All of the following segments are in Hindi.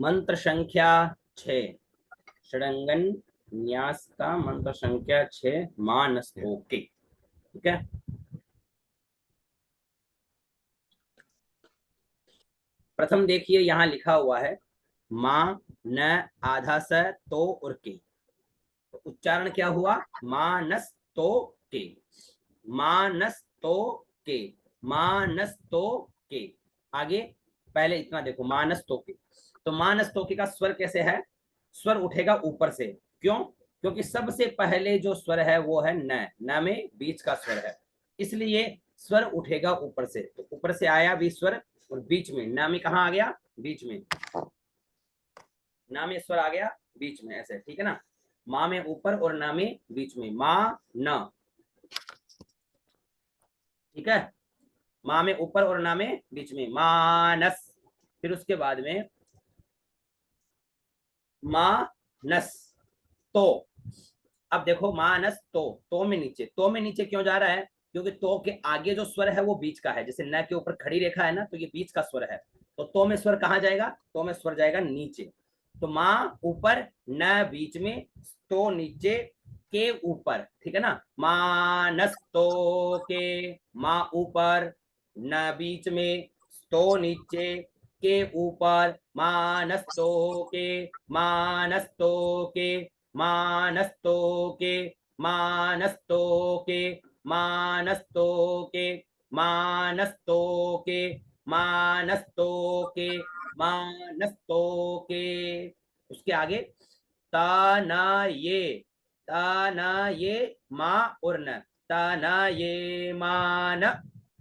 मंत्र संख्या 6, षडंगन न्यास का मंत्र संख्या 6, मानस ओके। ठीक है, प्रथम देखिए यहाँ लिखा हुआ है माँ न आधा स तो और के। तो उच्चारण क्या हुआ? मानस तो के, मानस तो के, मानस तो के। आगे पहले इतना देखो, मानस तो के। तो मानस तो के का स्वर कैसे है? स्वर उठेगा ऊपर से। क्यों? क्योंकि सबसे पहले जो स्वर है वो है न, न में बीच का स्वर है, इसलिए स्वर उठेगा ऊपर से। तो ऊपर से आया भी स्वर और बीच में, न में कहाँ आ गया? बीच में, ना में स्वर आ गया बीच में, ऐसे। ठीक है ना, माँ में ऊपर और ना में बीच में, माँ न। ठीक है, माँ में ऊपर और ना में बीच में, मानस। फिर उसके बाद में मानस तो। अब देखो मानस तो में नीचे, तो में नीचे क्यों जा रहा है? क्योंकि तो के आगे जो स्वर है वो बीच का है। जैसे न के ऊपर खड़ी रेखा है ना, तो ये बीच का स्वर है। तो में स्वर कहाँ जाएगा? तो में स्वर जाएगा नीचे। तो माँ ऊपर, न बीच में, तो नीचे, के ऊपर। ठीक है ना, मानस तो के, माँ ऊपर, न बीच में, तो नीचे, के ऊपर, मानस्तो के, मानस्तो के, मानस्तो के, मानस्तो के, मानस्तो के, मानस्तो के, मानस्तो के, मानस्तो के। उसके आगे तना ये माँ और न, तना ये मान,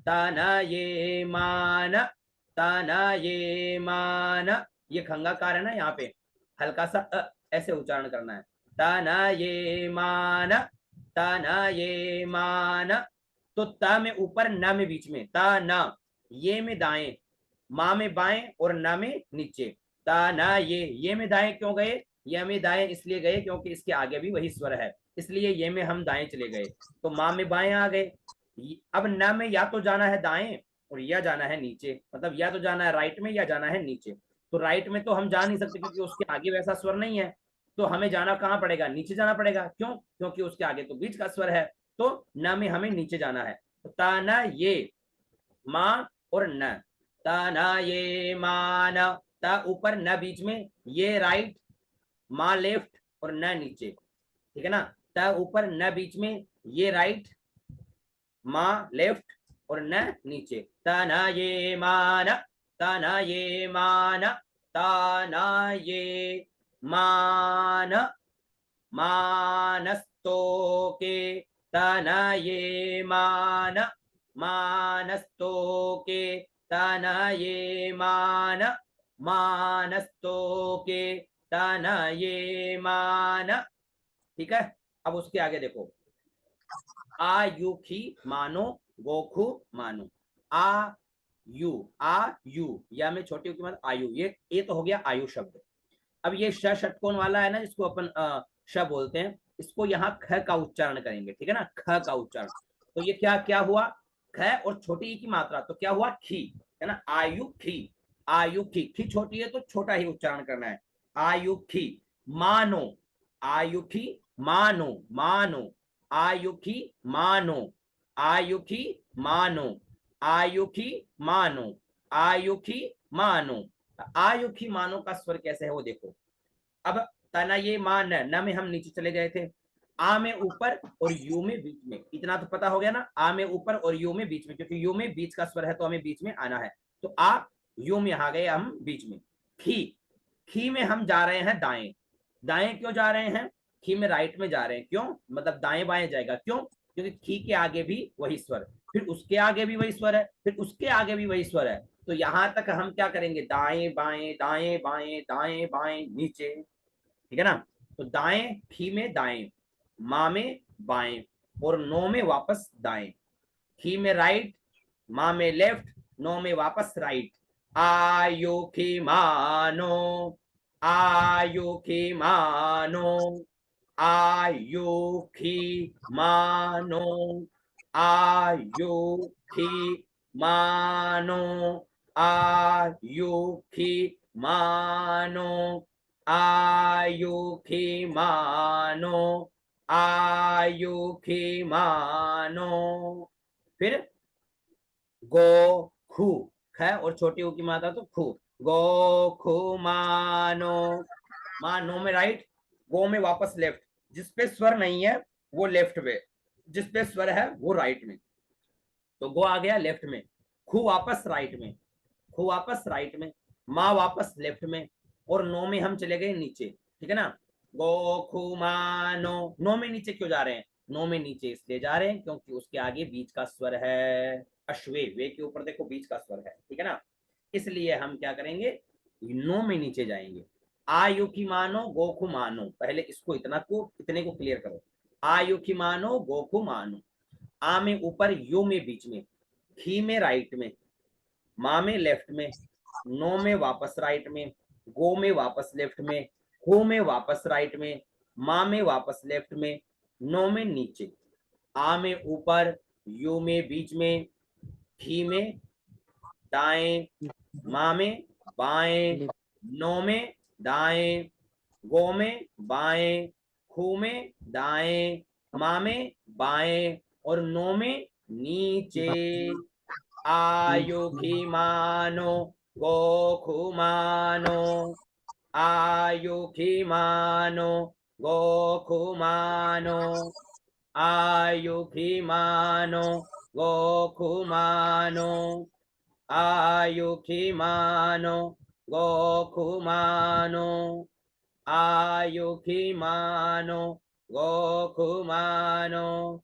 तना ये मान, तना ये मान। ये खंगाकार है ना, यहाँ पे हल्का सा ऐसे उच्चारण करना है। तना ये मान, तना ये मान। तो त में ऊपर, न में बीच में, ता न, ये में दाएं, माँ में बाएं और न में नीचे। ता न ये में दाएं क्यों गए? ये में दाएं इसलिए गए क्योंकि इसके आगे भी वही स्वर है, इसलिए ये में हम दाएं चले गए। तो माँ में बाएं आ गए। अब न में या तो जाना है दाएं और या जाना है नीचे, मतलब या तो जाना है राइट में या जाना है नीचे। तो राइट में तो हम जा नहीं सकते क्योंकि उसके आगे वैसा स्वर नहीं है। तो हमें जाना कहाँ पड़ेगा? नीचे जाना पड़ेगा। क्यों? क्योंकि उसके आगे तो बीच का स्वर है। तो न में हमें नीचे जाना है। तो ताना ये माँ और न, ताना ये मान। ता ऊपर, न बीच में, ये राइट, माँ लेफ्ट और न नीचे। ठीक है ना, ता ऊपर, न बीच में, ये राइट, माँ लेफ्ट और न नीचे। तना ये मान, तना ये मान, तना ये मान, मानस्तो के, तना ये मान, मानस्तो के, तना ये मान, मानस्तो के, तना ये मान। ठीक है, अब उसके आगे देखो, आयुखी मानो, गोखु मानो। आ यू या में छोटी की मतलब आयु, ये तो हो गया आयु शब्द। अब ये श षटकोण वाला है ना, जिसको अपन श बोलते हैं, इसको यहाँ ख का उच्चारण करेंगे। ठीक है ना, ख का उच्चारण। तो ये क्या क्या हुआ? ख और छोटी ई की मात्रा, तो क्या हुआ? खी। है ना, आयु खी, आयु खी। खी छोटी है तो छोटा ही उच्चारण करना है। आयु खी मानो, आयु खी मानो, मानो, आयुखी मानो, आयुखी मानो, आयुखी मानो, आयुखी मानो। आयुखी मानो का स्वर कैसे है वो देखो। अब तना ये मान, न में हम नीचे चले गए थे, आ में ऊपर और यू में बीच में, इतना तो पता हो गया ना। आ में ऊपर और यू में बीच में, क्योंकि यू में बीच का स्वर है तो हमें बीच में आना है। तो आ यू में आ गए हम बीच में। खी, खी में हम जा रहे हैं दाएं। दाएं क्यों जा रहे हैं? खी में राइट में जा रहे हैं। क्यों? मतलब दाएं बाएं जाएगा। क्यों? क्योंकि खी के आगे भी वही स्वर, फिर उसके आगे भी वही स्वर है, फिर उसके आगे भी वही स्वर है। तो यहां तक हम क्या करेंगे? दाएं बाएं, दाएं बाएं, दाएं बाएं, नीचे। ठीक है ना, तो दाएं खी में दाएं, माँ में बाएं और नो में वापस दाएं। खी में राइट, माँ में लेफ्ट, नो में वापस राइट। आयुखी मानो, आयुखी मानो, आयुखी मानो, आयुखी मानो, आयुखी मानो, आयुखी मानो, आयुखी मानो। फिर गो खू, ख और छोटी ऊ की मात्रा तो खू, गो खू मानो। मानो में राइट, गो में वापस लेफ्ट, जिसपे स्वर नहीं है वो लेफ्ट में, जिसपे स्वर है वो राइट में। तो गो आ गया लेफ्ट में, खू वापस राइट में, खू वापस राइट में, माँ वापस लेफ्ट में, और नो में हम चले गए नीचे। ठीक है ना, गो खू मानो। नो में नीचे क्यों जा रहे हैं? नो में नीचे इसलिए जा रहे हैं क्योंकि उसके आगे बीच का स्वर है अश्वे, वे के ऊपर देखो बीच का स्वर है। ठीक है ना, इसलिए हम क्या करेंगे, नो में नीचे जाएंगे। आयुखी मानो गोखु मानो, पहले इसको इतने को क्लियर करो। आयुखी मानो गोखु मानो, आ में ऊपर, यू में बीच में, खी में राइट में, माँ में लेफ्ट में, नो में वापस राइट में, गो में वापस लेफ्ट में, हो में वापस राइट में, माँ में वापस लेफ्ट में, नो में नीचे, आ में ऊपर, यू में बीच में, खी में दाएं, माँ में बाएं, नो में दाएं, गो में बाएं, खू में दाएं, माँ में बाएं, और नो में नीचे। आयुखी मानो गोखु मानो, आयुखी मानो गोखु मानो, आयुखी मानो गोखु मानो, आयुखी मानो गोखु मानो, आयुखी मानो गोखु मानो,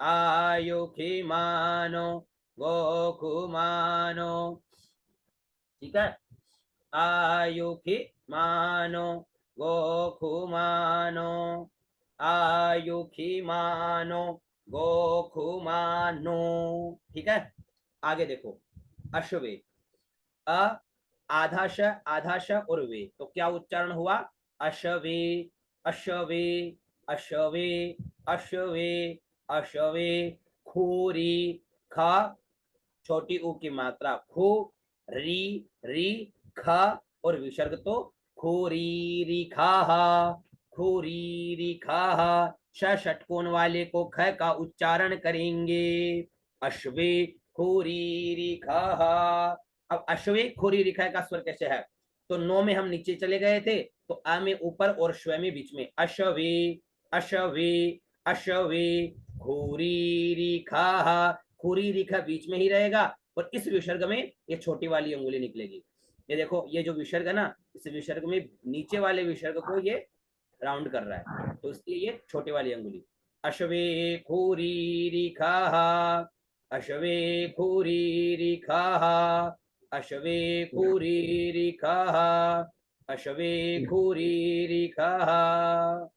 आयुखी मानो गोखु मानो। ठीक है, आयुखी मानो गोखु मानो, आयुखी मानो गोखु मानो। ठीक है, आगे देखो, अश्वे, अ आधा श और वे, तो क्या उच्चारण हुआ? अश्वे, अश्वे, अश्वे, अश्वे, अश्वे। खूरी, ख छोटी ऊ की मात्रा खू, री री, ख और विसर्ग तो खूरी री खा, खूरी री खा। षटकोण वाले को ख का उच्चारण करेंगे, अश्वे खूरी री खा। अब अश्वे खूरी री खा का स्वर कैसे है? तो नो में हम नीचे चले गए थे, तो आ में ऊपर और श्व में बीच में, अश्वे, अश्वे, अश्वे, खूरी री खा। खूरी रेखा बीच में ही रहेगा, और इस विसर्ग में ये छोटी वाली अंगुली निकलेगी। ये देखो, ये जो विसर्ग है ना, इस विसर्ग में नीचे वाले विसर्ग को ये राउंड कर रहा है, तो इसलिए ये छोटी वाली अंगुली। अश्वे खूरी रेखा, अश्वे खूरी रेखा, अश्वे खूरी रेखा, अश्वे खूरी रेखा।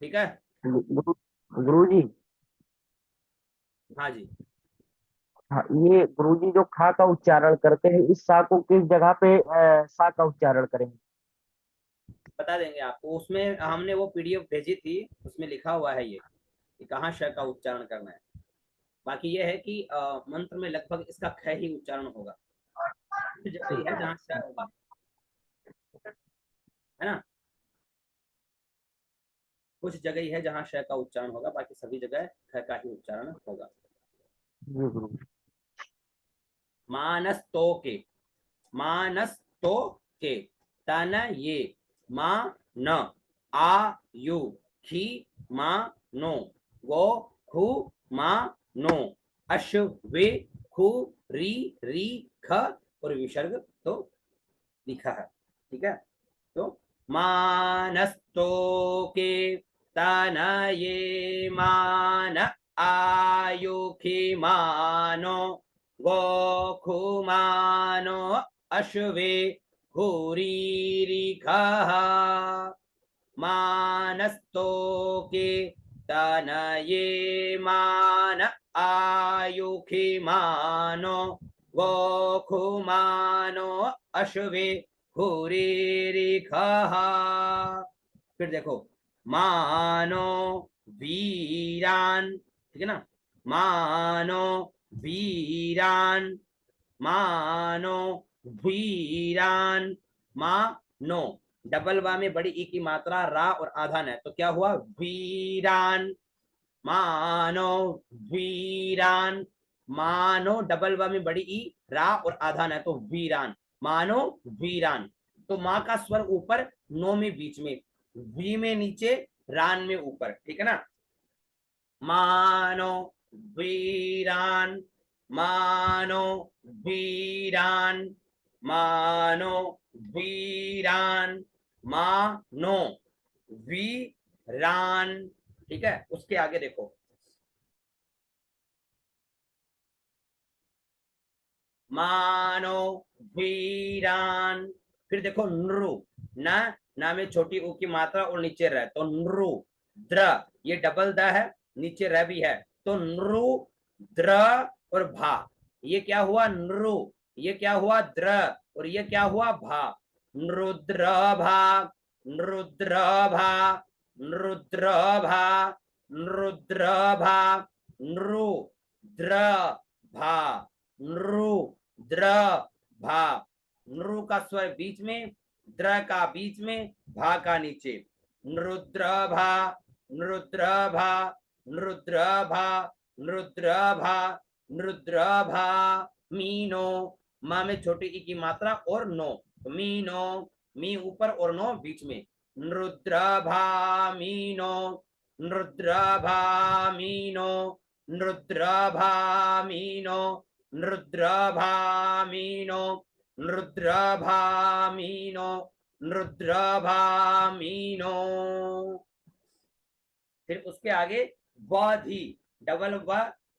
ठीक है, गुरु गुरु जी। हाँ जी, हाँ, ये गुरु जी जो खा का उच्चारण करते हैं, इस सा को किस जगह पे सा का उच्चारण करेंगे? बता देंगे आपको, उसमें हमने वो पीडीएफ भेजी थी, उसमें लिखा हुआ है ये कि कहाँ श का उच्चारण करना है। बाकी ये है कि मंत्र में लगभग इसका ख ही उच्चारण होगा, कुछ जगह ही है जहाँ श होगा, है ना, कुछ जगह ही है जहाँ श का उच्चारण होगा, बाकी सभी जगह ख का ही उच्चारण होगा। जी गुरु जी। मानस तो के, मानस तो के, तन ये, मा न, आ यू, खी मा नो, गो खू मा नो, अश वे खू री री ख, और विसर्ग तो लिखा है। ठीक है, तो मानस्तो के, तनये मान, आयुखी मानो गोखुमानो, अश्वे हुरीरिखः। मानस्तोके तनये मान, आयुखी मानो गोखुमानो, अश्वे हुरीरिखः। फिर देखो, मानो वीरान, ठीक है ना, मानो वीरान, मानो वीरान, मानो, डबल वा में बड़ी ई की मात्रा रा और आधान है तो क्या हुआ वीरान, मानो वीरान, मानो डबल वा में बड़ी ई रा और आधान है तो वीरान, मानो वीरान। तो माँ का स्वर ऊपर, नो में बीच में, वी में नीचे, रान में ऊपर, ठीक है ना। मानो वीरान, मानो वीरान, मानो वीरान, मानो वीरान, ठीक है। उसके आगे देखो, मानो वीरान, फिर देखो नृ, ना में छोटी ऊ की मात्रा और नीचे रह तो नृ, द्र, ये डबल द है, नीचे रह भी है तो नृ द्र और भा, ये क्या हुआ नृ, ये क्या हुआ द्र और ये क्या हुआ भा, नृद्र भा, नृद्र भा, नृद्र भा, नृद्र भा, नृद्र भा, नृ द्र भा, नृ का स्वर बीच में, द्र का बीच में, भा का नीचे, नृद्र भा, नृद्र भा, नृद्र भा, नृद्र भा, नृद्र भा, मीनो, मा में छोटी ई की मात्रा और नो, मीनो, मी ऊपर और नो बीच में, नृद्र भा मीनो, नृद्र भा मीनो, नृद्र भा मीनो, नृद्र भा मीनो, नृद्र भा मीनो, नृद्र भा मीनो। फिर उसके आगे व धी, डबल व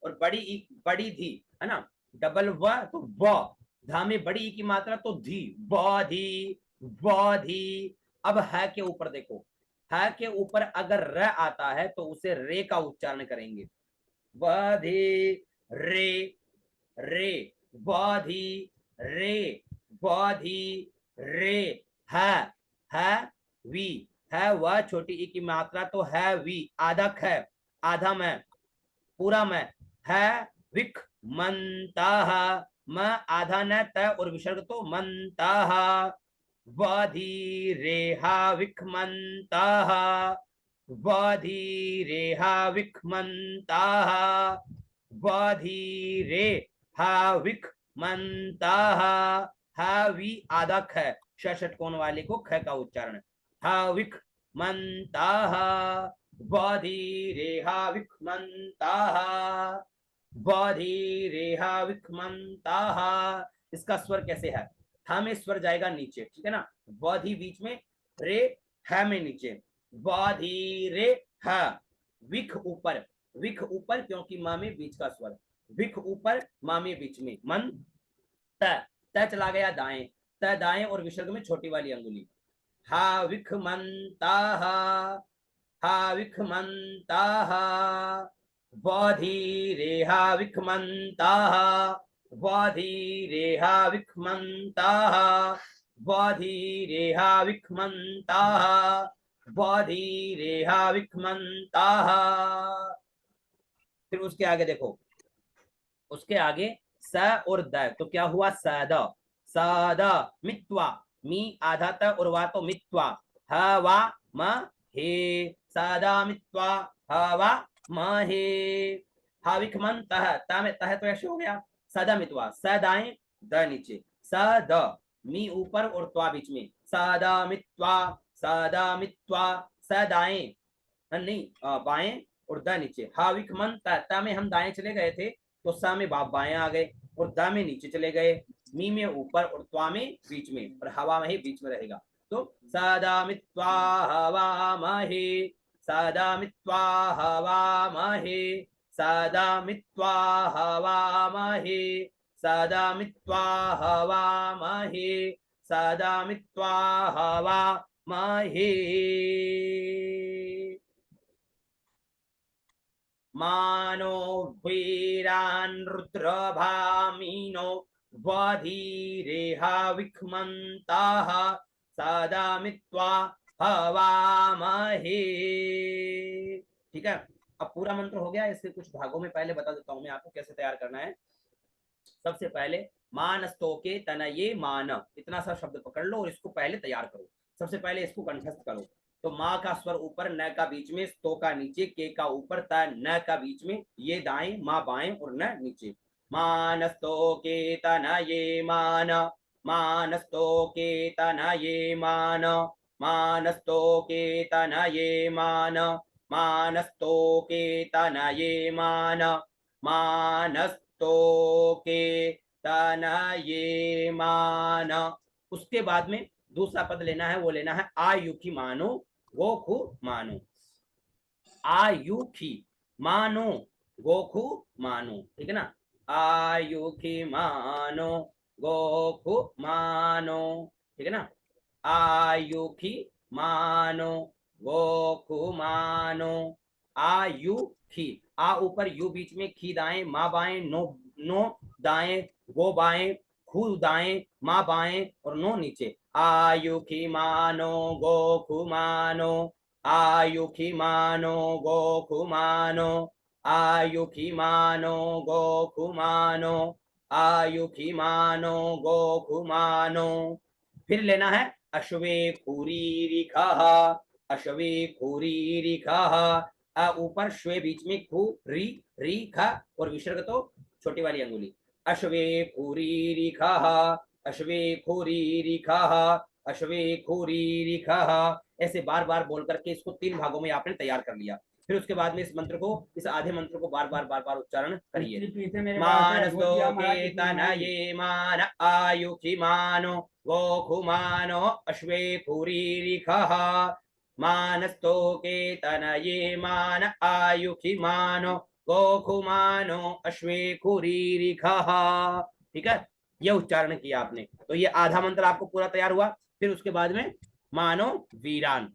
और बड़ी ई, बड़ी धी है ना, डबल व तो व, धा में बड़ी ई की मात्रा तो धी, व धी, व धी। अब है के ऊपर देखो, है के ऊपर अगर र आता है तो उसे रे का उच्चारण करेंगे, व धी रे, रे, व धी रे, व धी रे, है वी, है वह छोटी ई की मात्रा तो है वी, आधा ख, आधा मैं, पूरा मैं, है विक मंता, म आधा न त और विसर्ग तो मंता, वधी रेहा विक मंता, वधी रेहा विक मंता, वधी रे हा विक मंता, हा वी आधा ख, षटकोण वाले को ख का उच्चारण, हाविक मंताः, बधिरेहाविक मंताः, बधिरेहाविक मंताः। इसका स्वर कैसे है, था में स्वर जाएगा नीचे, ठीक है ना, बधी बीच में, रे है में नीचे, बधिरे ह, विख ऊपर, विख ऊपर क्योंकि माँ में बीच का स्वर, विख ऊपर माँ में बीच में, मन त, त चला गया दाएं, त दाएं और विसर्ग में छोटी वाली अंगुली, हा विखमंताः, हा विखमंताः, बधिरेहा विखमंताः, बधिरेहा विखमंताः, बधिरेहा विखमंताः, बधिरेहा विखमंताः। फिर उसके आगे देखो, उसके आगे स और द तो क्या हुआ सद, सद मित्वा, मी आधा त और वा तो मित्वा, ह वा म हे, सदा मित्वा, ह वा म हे, हाविक मन तह, ता में तह तो ऐसे हो गया, सदा मित्वा, स दाएं द नीचे, स द, मी ऊपर और त्वा बीच में, सदा मित्वा, सदा मित्वा, स दाएं नहीं बाएं और द नीचे, हाविक मन ता में हम दाएं चले गए थे तो सा में बाएं आ गए और द में नीचे चले गए, मी में ऊपर और त्वा में बीच में और हवा में ही बीच में रहेगा, तो सदा मित्वा हवा महे, सदा मित्वा हवा महे, सदा मित्वा हवा महे, सदा मित्वा हवा महे, सदा मित्वा हवा महे। मानो वीरान रुद्रभामिनो वधीरेहा विक्मन्ताः सदा मित्वा हवामहे। ठीक है, अब पूरा मंत्र हो गया, इसके कुछ भागों में पहले बता देता हूं मैं आपको कैसे तैयार करना है। सबसे पहले मानस्तो के तनये मान, इतना सा शब्द पकड़ लो और इसको पहले तैयार करो। सबसे पहले इसको कंठस्थ करो। तो माँ का स्वर ऊपर, न का बीच में, स्तो का नीचे, के का ऊपर, त न का बीच में, ये दाएं, माँ बाएं और न नीचे। मानस्तो के तनये मान, मानस्तो के तनये मान, मानस्तो के तनये मान, मानस्तो के तनये मान, मानस्तो के तनये मान। उसके बाद में दूसरा पद लेना है, वो लेना है आयुखी मानो गोखु मानो। आयुखी मानो गोखु मानो, ठीक है ना। आयुखी मानो गोखु मानो, ठीक है ना। आयुखी मानो गोखु मानो। आयुखी, आ ऊपर, यू बीच में, खी दाएं, माँ बाएं, नो नो दाएं, गो बाएं, खू दाएं, माँ बाएं और नो नीचे। आयुखी मानो गोखु मानो, आयुखी मानो गोखु मानो, आयुखी मानो गोखु मानो, आयुखी मानो गोखु मानो। फिर लेना है अश्वे खूरी रिखा, अश्वे खूरी रिखा। ऊपर श्वे बीच में, खू री री खा और विसर्ग तो छोटी वाली अंगुली। अश्वे खूरी रिखा, अश्वे खूरी रिखा, अश्वे खूरी रिखा। ऐसे बार बार बोल करके इसको 3 भागों में आपने तैयार कर लिया। फिर उसके बाद में इस मंत्र को, इस आधे मंत्र को बार बार उच्चारण करिए। मानस्तो के तनये मान, आयुखी मानो गोखु मानो, अश्वे खूरीरिखः। मानस्तो के तनये मान, आयुखी मानो गोखु मानो, अश्वे खूरीरिखः। ठीक है, ये उच्चारण किया आपने, तो ये आधा मंत्र आपको पूरा तैयार हुआ। फिर उसके बाद में मानो वीरान।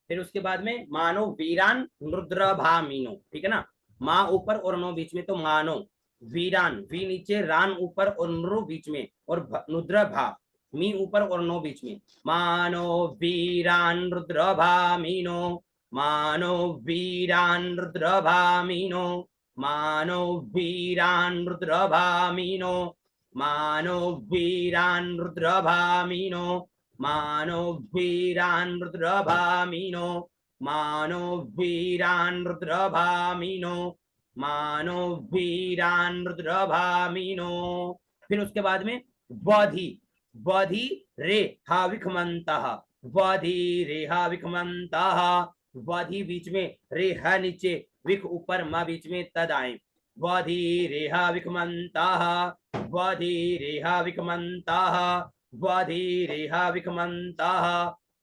फिर उसके बाद में मानो वीरान रुद्रभामीनो, ठीक है ना। माँ ऊपर और नो बीच में, तो मानो वीरान, वी नीचे, रान ऊपर और नृ बीच में, और नुद्र भा, मी ऊपर और नो बीच में। मानो वीरान रुद्रभामीनो, मानो वीरान रुद्रभामीनो, मानो वीरान रुद्रभामीनो, मानो वीरान रुद्रभामीनो, मानो वीरान रुद्रभामीनो, मानो वीरान रुद्रभामीनो, मानो वीरान रुद्रभामीनो। फिर उसके बाद में वधि, वधि रे हा विखमंतः, वधि रे हा विखमंतः। वधि बीच में, रे हा नीचे, विख ऊपर, मा बीच में, तद आए। वधि रे हा विखमंतः, वधि रे हा विखमंतः, वधि रेहा विकमंतः,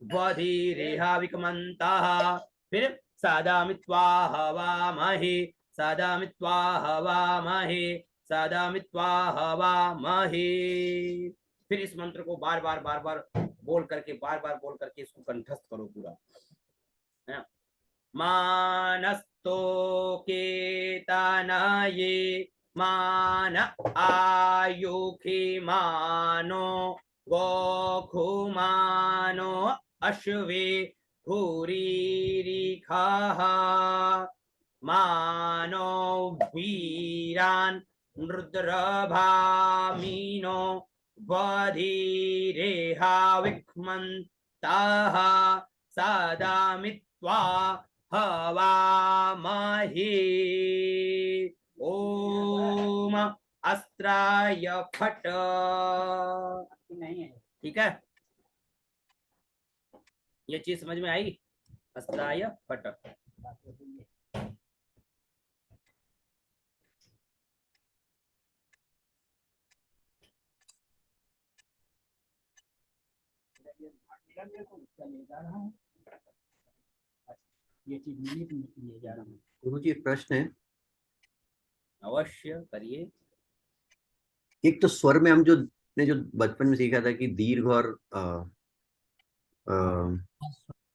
वधि रेहा विकमंतः। फिर सदामित्वा हवामहे, सदामित्वा हवामहे, सदामित्वा हवामहे। फिर इस मंत्र को बार बार बोल करके, बार बार बोल करके इसको कंठस्थ करो पूरा, है ना। मानस्तो के तनये मान, आयुखी मानो गोखु मानो, अश्वे खूरीरिखः। मानो वीरान रुद्रभामीनो, वधिरेहा विक्मन्तः। सदामित्वा हवामहे। ओम अस्त्राय फट। ठीक है, ये चीज समझ में आई, अस्त्राय फट। ये चीज मिली तो ले जा रहा हूँ। गुरुजी प्रश्न है, अवश्य करिए। एक तो स्वर में हम जो ने जो बचपन में सीखा था कि दीर्घ और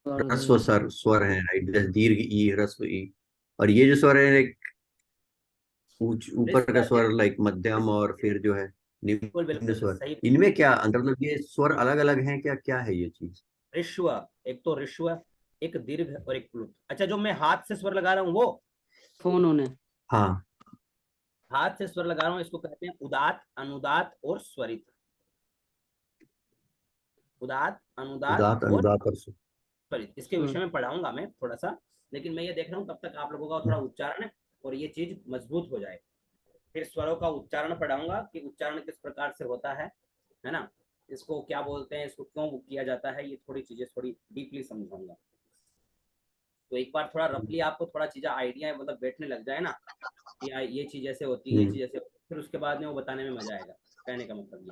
ह्रस्व स्वर है, राइट, जैसे दीर्घ ई, ह्रस्व ई। और ये जो स्वर है, एक ऊपर का स्वर लाइक मध्यम और फिर जो है बिल्कुल निम्न बिल्कुल स्वर, सही। इनमें क्या अंतर, मतलब ये स्वर अलग अलग हैं क्या, क्या है ये चीज? ऋष्व, एक तो ऋष्व, एक दीर्घ और एक प्लुत। अच्छा, जो मैं हाथ से स्वर लगा रहा हूँ वो, फोन होने। हाँ। हाथ से स्वर लगा रहा हूँ, इसको कहते हैं उदात, अनुदात और स्वरित। उदात, अनुदात उदात और अनुदात और स्वरित, इसके विषय में पढ़ाऊंगा मैं थोड़ा सा। लेकिन मैं ये देख रहा हूँ तब तक आप लोगों का थोड़ा उच्चारण और ये चीज मजबूत हो जाए। फिर स्वरों का उच्चारण पढ़ाऊंगा कि उच्चारण किस प्रकार से होता है ना, इसको क्या बोलते हैं, इसको क्यों किया जाता है, ये थोड़ी चीजें थोड़ी डीपली समझाऊंगा। तो एक बार थोड़ा रफली आपको थोड़ा चीजें आइडिया मतलब बैठने लग जाए ना कि ये चीज ऐसे होती है, ये चीज ऐसे होती है, फिर उसके बाद में वो बताने में मजा आएगा। कहने का मतलब ये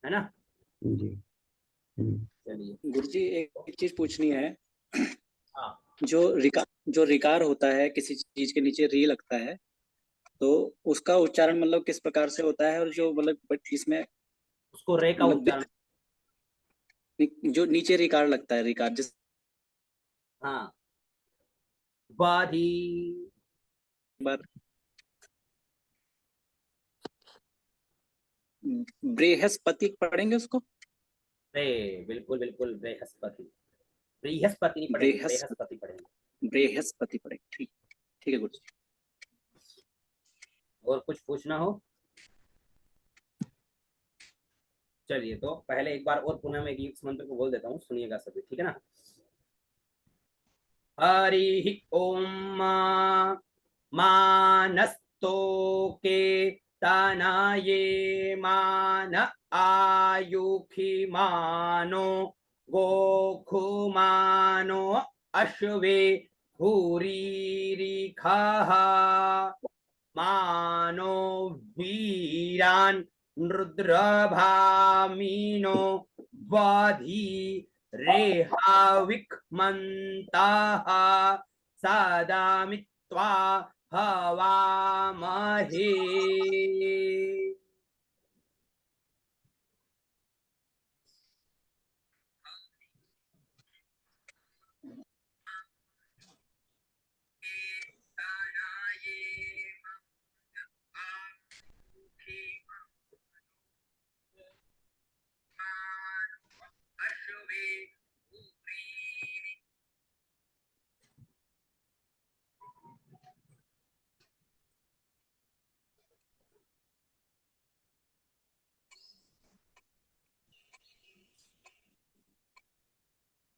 है ना। जी। चलिए। गुरुजी एक चीज पूछनी है। हाँ, जो रिकार होता है, किसी चीज के नीचे री लगता है, तो उसका उच्चारण मतलब किस प्रकार से होता है? और जो मतलब इसमें उसको रे का मतलब उच्चारण। जो नीचे रिकार लगता है, रिकार जिस हाँ, बाधी, बार बृहस्पति पढ़ेंगे उसको। रे, बिल्कुल बिल्कुल, बृहस्पति। बृहस्पति नहीं पढ़ेंगे, बृहस्पति, बृहस्पति पढ़ेंगे। बृहस्पति पढ़ेंगे। ठीक, ठीक है गुरुजी। और कुछ पूछना हो? चलिए, तो पहले एक बार और पुनः मैं इस मंत्र को बोल देता हूँ, सुनिएगा सभी, ठीक है ना। हरि ओम मानस्तो के तनाये मान आयुखि मानो गोखुमानो अश्वे भूरिरिखः मानो वीरान् रुद्रभामिनो वधी रेहाविक्मन्ताः सदामित्वा हवामहे।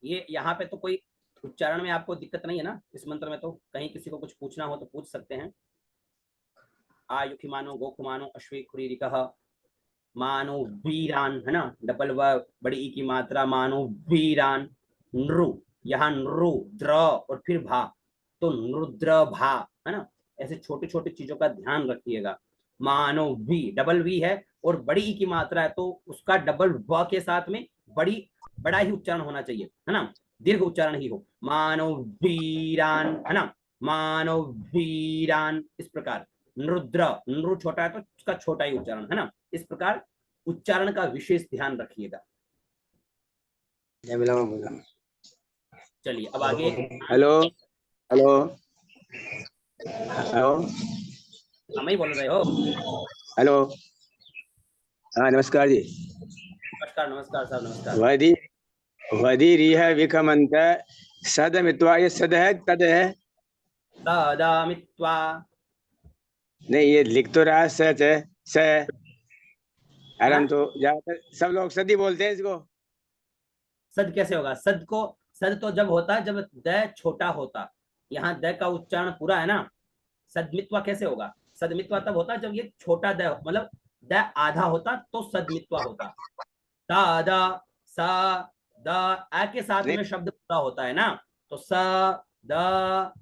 ये यहाँ पे तो कोई उच्चारण में आपको दिक्कत नहीं है ना इस मंत्र में? तो कहीं किसी को कुछ पूछना हो तो पूछ सकते हैं। आयुखि मानो गोखुमानो अश्वे खुरीरिकः मानो वीरान, है ना, डबल व बड़ी ई की मात्रा, मानो वीरान। नृ, यहाँ नृ द्र और फिर भा, तो नृद्र भा, है ना। ऐसे छोटे छोटे चीजों का ध्यान रखिएगा। मानो वी, डबल वी है और बड़ी ई की मात्रा है, तो उसका डबल व के साथ में बड़ा ही उच्चारण होना चाहिए, है ना, दीर्घ उच्चारण ही हो। मानो वीरान, है ना, मानो वीरान, इस प्रकार। नृद्र, नृ छोटा है तो उसका छोटा ही उच्चारण, है ना। इस प्रकार उच्चारण का विशेष ध्यान रखिएगा। चलिए अब आगे। हेलो हेलो हेलो हम ही बोल रहे हो? हेलो। हाँ नमस्कार जी। नमस्कार नमस्कार साहब, नमस्कार। वधि वधि रिह विखमंत सद मित्वा, ये सद है तद है? सदामित्वा। नहीं, ये लिख तो रहा है सच है, स है। और हाँ? हम तो ज्यादातर सब लोग सदी बोलते हैं इसको। सद कैसे होगा? सद को, सद तो जब होता है जब द छोटा होता। यहाँ द का उच्चारण पूरा है ना। सदमित्वा कैसे होगा? सदमित्वा तब होता जब ये छोटा द, मतलब द आधा होता तो सदमित्वा होता। द द स द, आ के साथ नहीं में शब्द पूरा होता है ना, तो स द।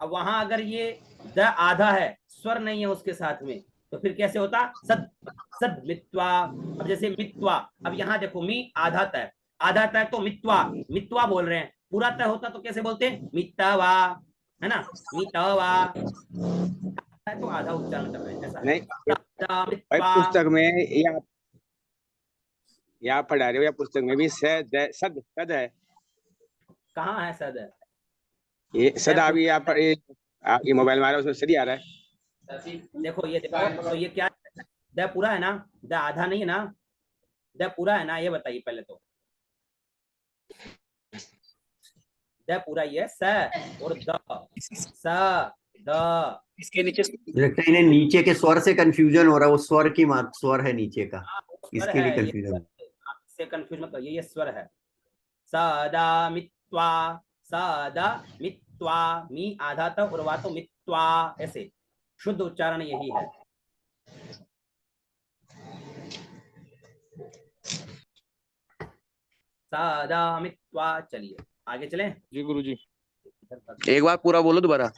अब वहां अगर ये द आधा है, स्वर नहीं है उसके साथ में, तो फिर कैसे होता? सद, सद मित्वा। अब जैसे मित्वा, अब यहाँ देखो मी आधा तय, आधा तय तो मित्वा, मित्वा बोल रहे हैं। पूरा तय होता तो कैसे बोलते? मित्तवा, है ना, मित्तवा। तो आधा उच्चारण कर रहे हैं, ऐसा है। नहीं, भाई मित्वा। पुस्तक में या पढ़ा रहे हो या पुस्तक में भी सद सद है। कहाँ है सद? ये सदा भी आप ये मोबाइल में आ रहा है, उसमें सदी आ रहा है। देखो ये देखो, तो ये क्या है? द पूरा है ना, द आधा नहीं है ना, द पूरा है ना, ये बताइए पहले तो। द पूरा ही है, स और द, स द। इसके नीचे लगता है इन्हें नीचे के स्वर से कंफ्यूजन हो रहा है, वो स्वर की मात स्वर है नीचे का, स्वर इसके लिए है ये, कंफ्यूजन। आप इससे कंफ्यूज मत करिए, ये स्वर है। सदा मित्वा, सदा मित्वा, मी आधा था और वा तो मित्वा, ऐसे शुद्ध उच्चारण यही है। सदा मित्वा। चलिए आगे चलें। जी गुरुजी, एक बार पूरा बोलो दोबारा।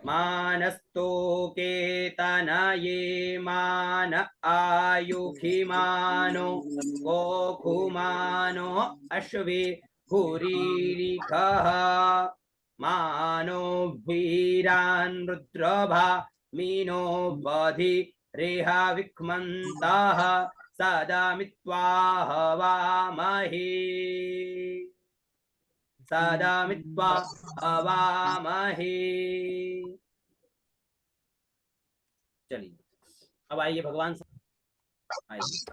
मानस्तो केतन ये मान आयुखिमानो गोखुमानो अश्वे हुरीरिखः मानो वीरान् रुद्रभा मीनो बधि रेहा विक्मन्तः सदा मित्वा हवामहे, सदा मित्वा हवामहे। चलिए अब आइए भगवान से, आइए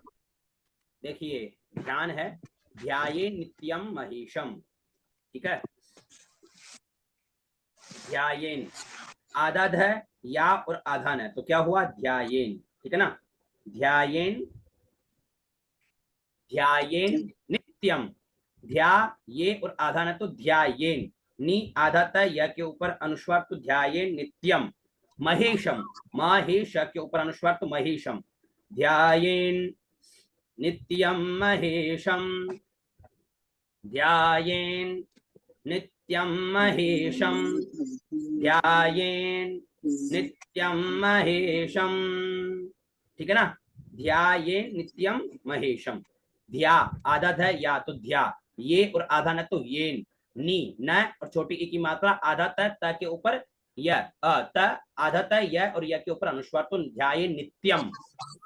देखिए, ध्यान है, ध्याये नित्यम महेशम, ठीक है। ध्यायेन, आदद है या और आधान है, तो क्या हुआ? ध्यायेन, ठीक है ना। ध्यायेन, ध्यायेन नित्यम, ध्या ये और आधान है तो ध्यायेन, नी आधाता या के ऊपर अनुस्वार तो ध्यायेन नित्यम। महेशम, महेश के ऊपर अनुस्वार तो महेशम, ध्यायेन नित्यम महेशम, ध्यायेन नित्यम महेशम, ध्यायेन नित्यम महेशम, ठीक है ना। ध्यायेन नित्यम महेशम, ध्या आधा है या तो ध्या, ये और आधा न तो येन, नी न और छोटी ई की मात्रा आधा त के ऊपर य, त आधा त य और य के ऊपर अनुस्वार तो ध्याये नित्यम।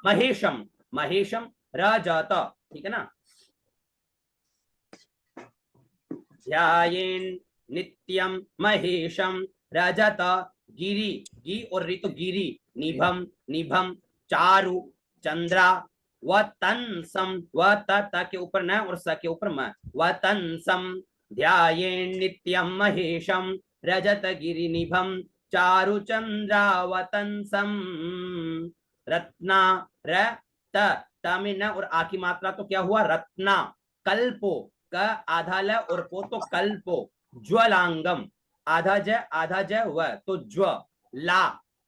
महेशम, महेशम रजत, ठीक है ना। ध्यायेन नित्यम महेशम रजत, गिरी, गी और री तो गिरी, निभम, निभम चारु चंद्रा, वतंसम, व त के ऊपर न और स के ऊपर म, वतंसम। ध्यायेन नित्यम महेशम रजत गिरि निभम चारु चंद्रा वतंसम। रत्ना, र त में न और आ की मात्रा तो क्या हुआ? रत्ना। कल्पो, क आधा ल और पो तो कल्पो। ज्वलांगम, आधा ज व तो ज्व, ला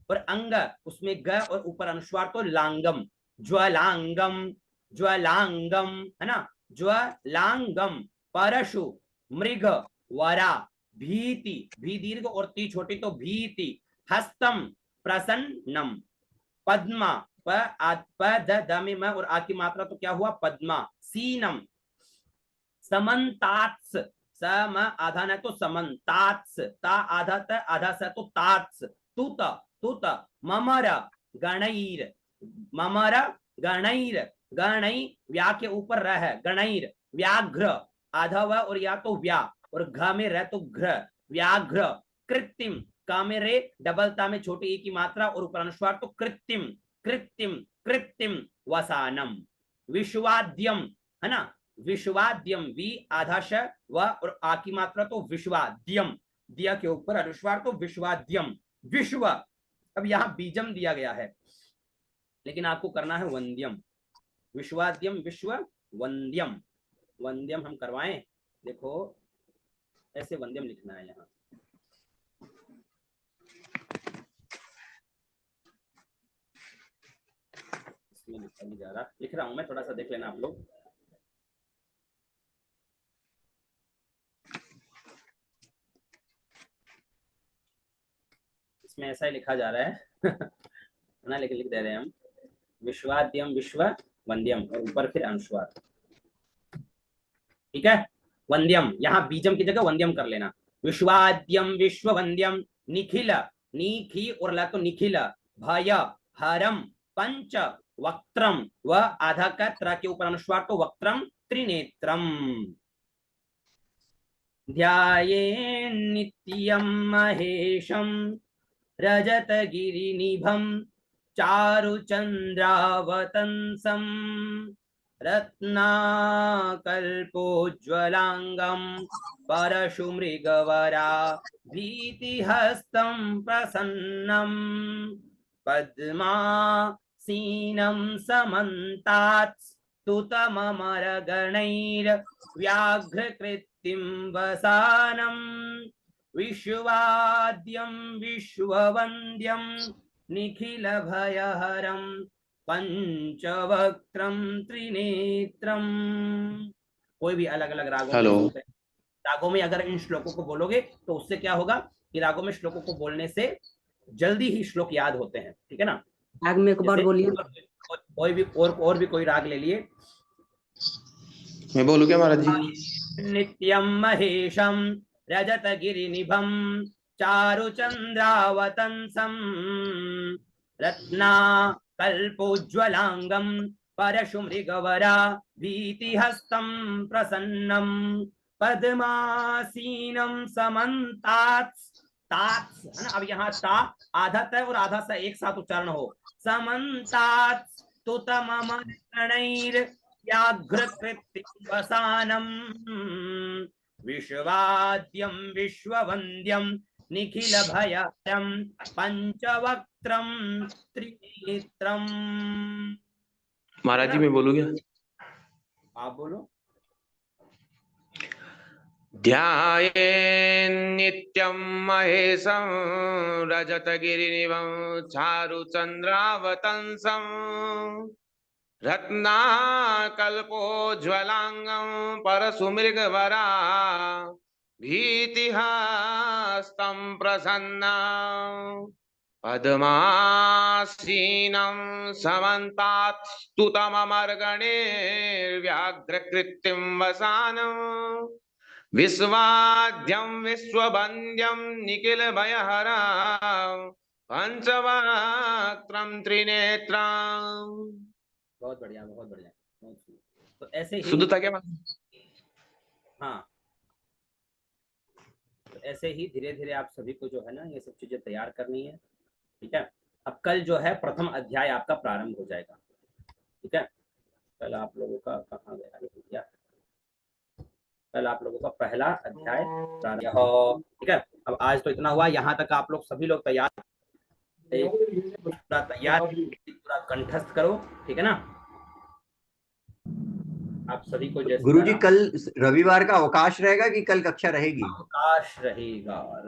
और अंग उसमें ग और ऊपर अनुस्वार तो लांगम, ज्वलांगम, ज्वलांगम है ना, ज्वलांगम। परशु, मृग, वरा, भीति, भी दीर्घ और ती छोटी तो भीति। हस्तम, प्रसन्नम। पद्मा, प द में और आ की मात्रा तो क्या हुआ? पद्मा। सीनम, समन्तात्स, सम आधा न तो समन्तात्स, ता आधा त आधा स तो तात्स। तुत, तुत। ममर, गणैर, ममर गणैर, गणै व्या के ऊपर रह है, गणैर। व्याघ्र, आधा व और या तो व्या और घ में रह तो घ्र, व्याघ्र। कृत्रिम, का में रे डबल ता में छोटी ई की मात्रा और ऊपर अनुस्वार तो कृत्रिम, कृत्रिम, कृत्रिम। वसानम, विश्वाद्यम है ना, विश्वाद्यम, वी आधा श व और आ की मात्रा तो विश्वाद्यम, दिया के ऊपर अनुस्वार तो विश्वाद्यम। विश्व, अब यहां बीजम दिया गया है लेकिन आपको करना है वंद्यम। विश्वाद्यम, विश्व वंद्यम, वंद्यम हम करवाएं, देखो ऐसे वंद्यम लिखना है यहाँ। इसमें लिखा नहीं जा रहा, लिख रहा हूं मैं, थोड़ा सा देख लेना आप लोग। इसमें ऐसा ही लिखा जा रहा है ना, लेकिन लिख दे रहे हैं हम। विश्वाद्यम, विश्व वंद्यम और ऊपर फिर अनुस्वार, ठीक है। वंद्यम, यहाँ बीजम की जगह वंद्यम कर लेना। विश्वाद्यम, विश्व वंद्यम। निखिल, निखी और ला तो निखिल। भय, हरम। पंच वक्त्रम, व आधा का त्र के ऊपर अनुस्वार तो वक्त्रम, त्रिनेत्रम। ध्याये नित्यम महेशम रजतगिरिनिभं चारुचन्द्रावतंसं रत्नाकल्पोज्ज्वलांगं परशुमृगवरा भीतिहस्तं प्रसन्नं पद्मासीनं समन्तात् स्तुतममरगणैर्व्याघ्रकृतिं वसानं विश्वाद्यं विश्ववन्द्यं निखिलभयहरं पंचवक्त्रं त्रिनेत्रम। कोई भी अलग अलग रागों हेलो। में होते हैं। रागों में अगर इन श्लोकों को बोलोगे तो उससे क्या होगा कि रागों में श्लोकों को बोलने से जल्दी ही श्लोक याद होते हैं, ठीक है ना। राग में एक बार जैसे बोलिए। कोई भी और भी कोई राग ले लिए। मैं बोलूँ क्या महाराज जी? नित्यं महेशं रजतगिरिनिभं चारुचन्द्रावतंसं रत्नाकल्पोज्ज्वलांगं परशुमृगवरा भीतिहस्तं प्रसन्नं पद्मासीनं समन्तात्। तात है ना, अब यहाँ ता आधा त और आधा स एक साथ उच्चारण हो। समन्तात् स्तुतममरणैर् व्याघ्रकृतिं वसानं विश्वाद्यं विश्ववन्द्यं निखिलभयहरं पंचवक्त्रं त्रिनेत्रम। महाराज जी मैं बोलूँ क्या? आप बोलो। ध्यायेन्नित्यं महेशं रजतगिरिनिभं चारुचन्द्रावतंसं रत्नाकल्पोज्ज्वलांगं परशुमृगवरा भीतिहस्तं प्रसन्नं पद्मासीनं समन्तात् स्तुतममर्गणैर्व्याघ्रकृतिं वसानं विश्वाद्यं विश्ववन्द्यं निखिलभयहरं पंचवक्त्रं त्रिनेत्रम्। बहुत बढ़िया, बहुत बढ़िया। तो ऐसे ही शुद्धता क्या? हाँ, तो ऐसे ही धीरे धीरे आप सभी को जो है ना ये सब चीजें तैयार करनी है, ठीक है। अब कल जो है प्रथम अध्याय आपका प्रारंभ हो जाएगा, ठीक है। कल आप लोगों का कहाँ गया भैया? कल आप लोगों का पहला अध्याय प्रारंभ हो, ठीक है। अब आज तो इतना हुआ, यहाँ तक आप लोग सभी लोग तैयार, पूरा तैयार, पूरा कंठस्थ करो, ठीक है ना। आप सभी को जैसे गुरुजी कल रविवार का अवकाश रहेगा कि कल कक्षा रहेगी? अवकाश रहेगा।